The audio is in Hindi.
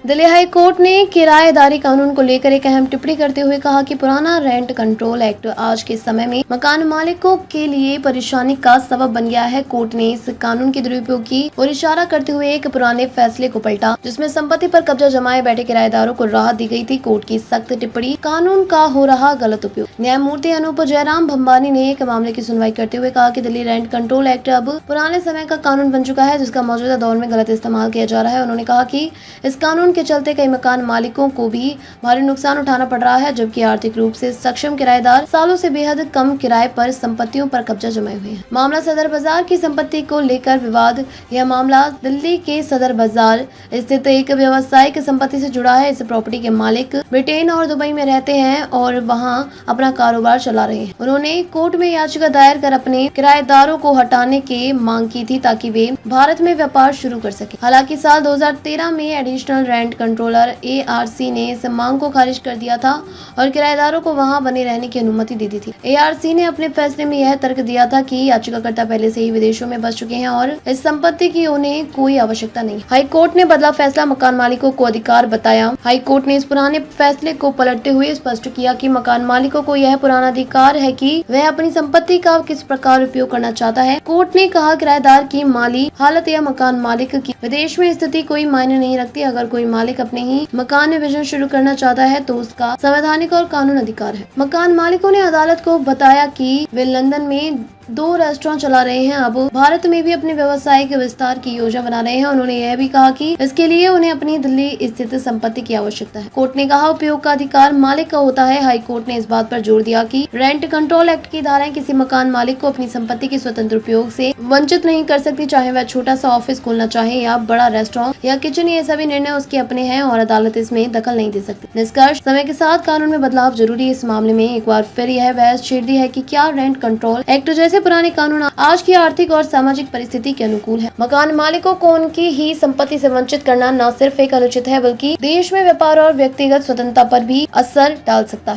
दिल्ली हाई कोर्ट ने किराएदारी कानून को लेकर एक अहम टिप्पणी करते हुए कहा कि पुराना रेंट कंट्रोल एक्ट आज के समय में मकान मालिकों के लिए परेशानी का सबब बन गया है। कोर्ट ने इस कानून के दुरुपयोग की और इशारा करते हुए एक पुराने फैसले को पलटा, जिसमें संपत्ति पर कब्जा जमाए बैठे किराएदारों को राहत दी गई थी। कोर्ट की सख्त टिप्पणी, कानून का हो रहा गलत उपयोग। न्यायमूर्ति अनूप जयराम भंबानी ने एक मामले की सुनवाई करते हुए कहा कि दिल्ली रेंट कंट्रोल एक्ट अब पुराने समय का कानून बन चुका है, जिसका मौजूदा दौर में गलत इस्तेमाल किया जा रहा है। उन्होंने कहा कि इस कानून के चलते कई मकान मालिकों को भी भारी नुकसान उठाना पड़ रहा है, जबकि आर्थिक रूप से सक्षम किराएदार सालों से बेहद कम किराए पर संपत्तियों पर कब्जा जमाए हुए हैं। मामला सदर बाजार की संपत्ति को लेकर विवाद। यह मामला दिल्ली के सदर बाजार स्थित एक व्यावसायिक संपत्ति से जुड़ा है। इस प्रॉपर्टी के मालिक ब्रिटेन और दुबई में रहते हैं और वहां अपना कारोबार चला रहे हैं। उन्होंने कोर्ट में याचिका दायर कर अपने किराएदारों को हटाने की मांग की थी, ताकि वे भारत में व्यापार शुरू कर सके। हालांकि साल 2013 में एडिशनल रेंट कंट्रोलर ARC ने इस मांग को खारिज कर दिया था और किराएदारों को वहां बने रहने की अनुमति दे दी थी। ARC ने अपने फैसले में यह तर्क दिया था कि याचिकाकर्ता पहले से ही विदेशों में बस चुके हैं और इस संपत्ति की उन्हें कोई आवश्यकता नहीं। हाई कोर्ट ने बदला फैसला, मकान मालिकों को अधिकार बताया। हाई कोर्ट ने इस पुराने फैसले को पलटते हुए स्पष्ट किया कि मकान मालिकों को यह पुराना अधिकार है कि वह अपनी संपत्ति का किस प्रकार उपयोग करना चाहता है। कोर्ट ने कहा, किराएदार की माली हालत या मकान मालिक की विदेश में स्थिति कोई मायने नहीं रखती। अगर कोई मालिक अपने ही मकान में बिजनेस शुरू करना चाहता है तो उसका संवैधानिक और कानून अधिकार है। मकान मालिकों ने अदालत को बताया कि वे लंदन में 2 रेस्टोरेंट चला रहे हैं, अब भारत में भी अपने व्यवसाय के विस्तार की योजना बना रहे हैं। उन्होंने यह भी कहा कि इसके लिए उन्हें अपनी दिल्ली स्थित संपत्ति की आवश्यकता है। कोर्ट ने कहा, उपयोग का अधिकार मालिक का होता है। हाई कोर्ट ने इस बात पर जोर दिया कि रेंट कंट्रोल एक्ट की धाराएं किसी मकान मालिक को अपनी संपत्ति के स्वतंत्र उपयोग से वंचित नहीं कर सकती, चाहे वह छोटा सा ऑफिस खोलना चाहे या बड़ा रेस्टोरेंट या किचन। ये सभी निर्णय उसके अपने हैं और अदालत इसमें दखल नहीं दे सकती। निष्कर्ष, समय के साथ कानून में बदलाव जरूरी है। इस मामले में एक बार फिर यह बहस छिड़ है कि क्या रेंट कंट्रोल एक्ट जैसे पुराने कानून आज की आर्थिक और सामाजिक परिस्थिति के अनुकूल है। मकान मालिकों को उनकी ही संपत्ति से वंचित करना न सिर्फ एक अनुचित है, बल्कि देश में व्यापार और व्यक्तिगत स्वतंत्रता पर भी असर डाल सकता है।